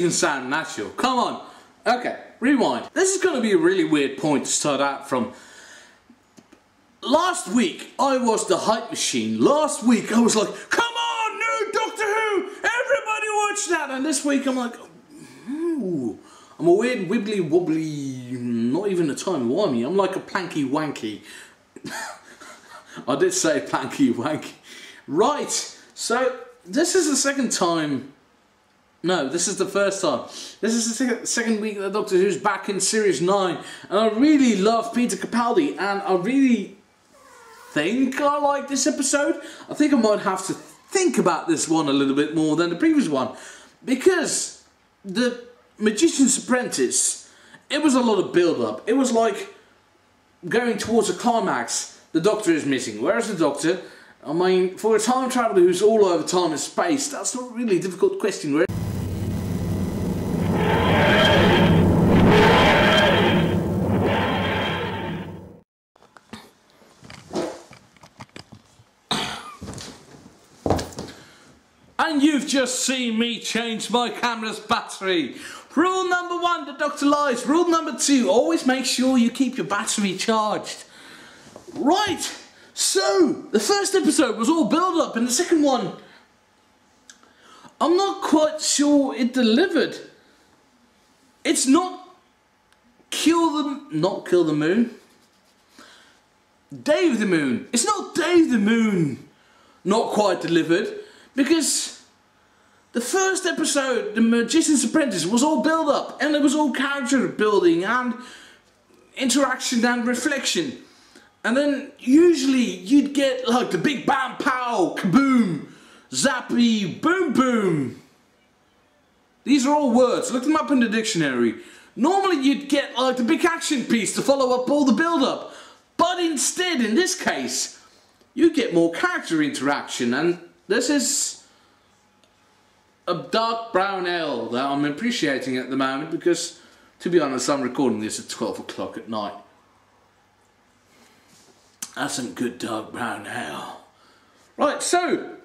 even sound natural. Come on. Okay, rewind. This is going to be a really weird point to start out from. Last week, I was the hype machine. Last week, I was like, come on, new Doctor Who! Everybody watch that! And this week, I'm like, ooh. I'm a weird wibbly wobbly, not even a timey-wimey. I'm like a planky wanky. I did say planky wanky. Right, so this is the second time. No, this is the first time. This is the second week that Doctor Who's back in Series 9. And I really love Peter Capaldi. And I really think I like this episode. I think I might have to think about this one a little bit more than the previous one. Because the Magician's Apprentice, it was a lot of build-up. It was like going towards a climax. The Doctor is missing. Where's the Doctor? I mean, for a time traveller who's all over time and space, that's not really a difficult question. Where and you've just seen me change my camera's battery. Rule number 1, the Doctor lies. Rule number 2, always make sure you keep your battery charged. Right, so the first episode was all build up and the second one, I'm not quite sure it delivered. It's not kill the moon. Dave the Moon. It's not Dave the Moon not quite delivered. Because the first episode, The Magician's Apprentice, was all build-up and it was all character building and interaction and reflection. And then usually you'd get like the big bam pow, kaboom, zappy, boom boom. These are all words, look them up in the dictionary. Normally you'd get like the big action piece to follow up all the build-up. But instead, in this case, you get more character interaction, and this is a dark brown ale that I'm appreciating at the moment because, to be honest, I'm recording this at 12 o'clock at night. That's some good dark brown ale. Right, so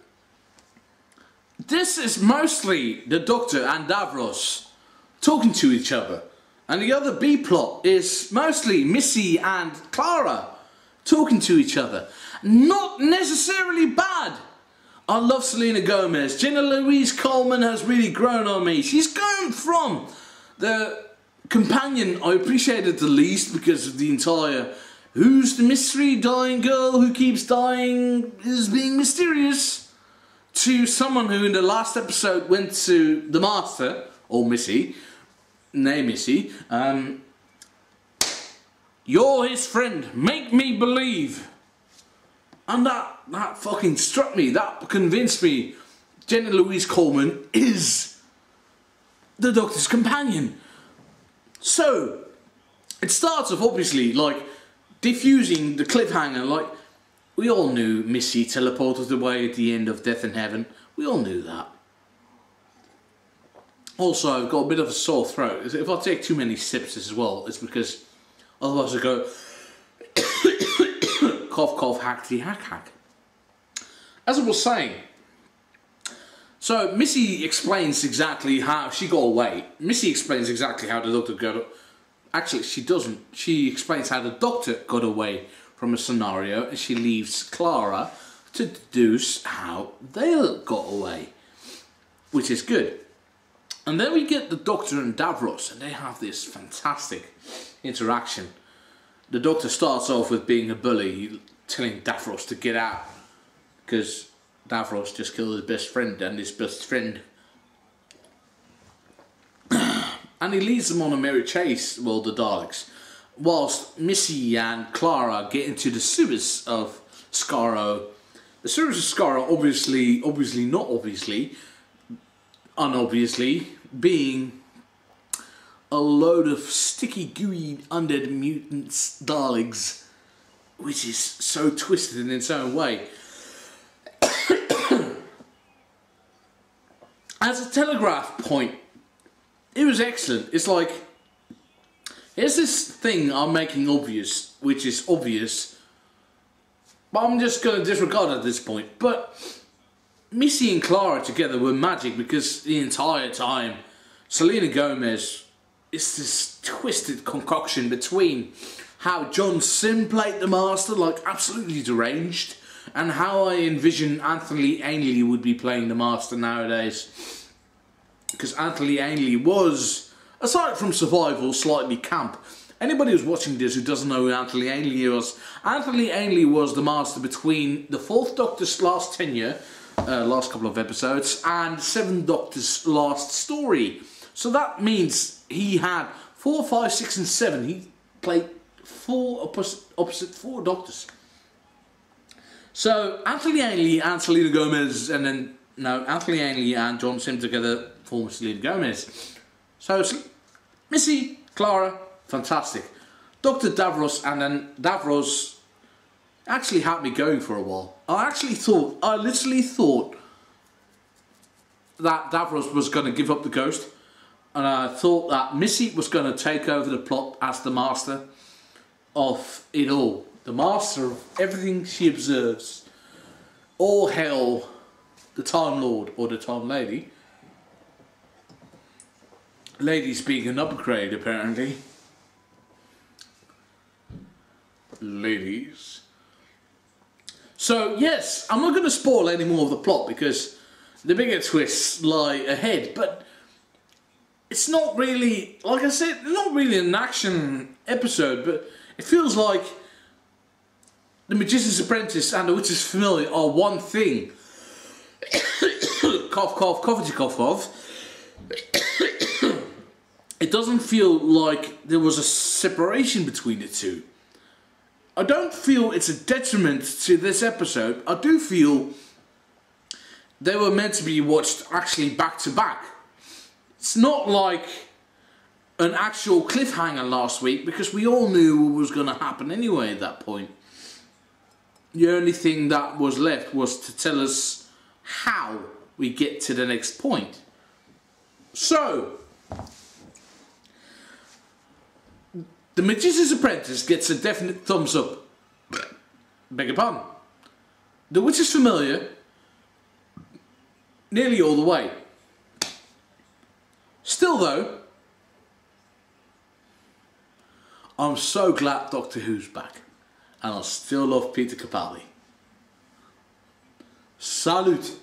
this is mostly the Doctor and Davros talking to each other. And the other B-plot is mostly Missy and Clara talking to each other. Not necessarily bad. I love Selena Gomez. Jenna Louise Coleman has really grown on me. She's gone from the companion I appreciated the least because of the entire who's the mystery dying girl who keeps dying is being mysterious, to someone who in the last episode went to the Master, or Missy, nay Missy, you're his friend, make me believe. And that fucking struck me, that convinced me Jenna Louise Coleman is the Doctor's companion. So, it starts off obviously like diffusing the cliffhanger, like we all knew Missy teleported away at the end of Death in Heaven, we all knew that. Also, I've got a bit of a sore throat. If I take too many sips as well, it's because otherwise I go cough cough hackety hack hack. As I was saying, so Missy explains exactly how she got away. Missy explains exactly how the Doctor got. Actually, she doesn't. She explains how the Doctor got away from a scenario, and she leaves Clara to deduce how they got away, which is good. And then we get the Doctor and Davros, and they have this fantastic interaction. The Doctor starts off with being a bully, telling Davros to get out, because Davros just killed his best friend, and his best friend... and he leads them on a merry chase, well, the Daleks, whilst Missy and Clara get into the sewers of Skaro. The sewers of Skaro, obviously, not obviously, unobviously, being a load of sticky, gooey, undead mutants, Daleks, which is so twisted in its own way. As a telegraph point, it was excellent. It's like, here's this thing I'm making obvious, which is obvious, but I'm just going to disregard it at this point. But Missy and Clara together were magic because the entire time Selena Gomez is this twisted concoction between how John Sim played the Master, like absolutely deranged, and how I envision Anthony Ainley would be playing the Master nowadays. Because Anthony Ainley was, aside from Survival, slightly camp. Anybody who's watching this who doesn't know who Anthony Ainley was the Master between the 4th Doctor's last tenure, last couple of episodes, and 7th Doctor's last story. So that means he had 4, 5, 6 and 7. He played 4 opposite 4 Doctors. So Anthony Ainley and Selena Gomez, and then Anthony Ainley and John Sim together form Selena Gomez. So Missy, Clara, fantastic. Dr. Davros, and then Davros actually had me going for a while. I literally thought that Davros was going to give up the ghost, and I thought that Missy was going to take over the plot as the Master of it all. The Master of everything she observes. All hail the Time Lord or the Time Lady. Ladies being an upgrade, apparently. Ladies. So, yes, I'm not going to spoil any more of the plot because the bigger twists lie ahead. But it's not really, like I said, it's not really an action episode, but it feels like The Magician's Apprentice and The Witch's Familiar are one thing. Cough, cough, coughy, cough, cough. It doesn't feel like there was a separation between the two. I don't feel it's a detriment to this episode. I do feel they were meant to be watched actually back to back. It's not like an actual cliffhanger last week because we all knew what was going to happen anyway at that point. The only thing that was left was to tell us how we get to the next point. So, The Magician's Apprentice gets a definite thumbs up. Beg your pardon. The Witch's Familiar, nearly all the way. Still though, I'm so glad Doctor Who's back. And I still love Peter Capaldi. Salute!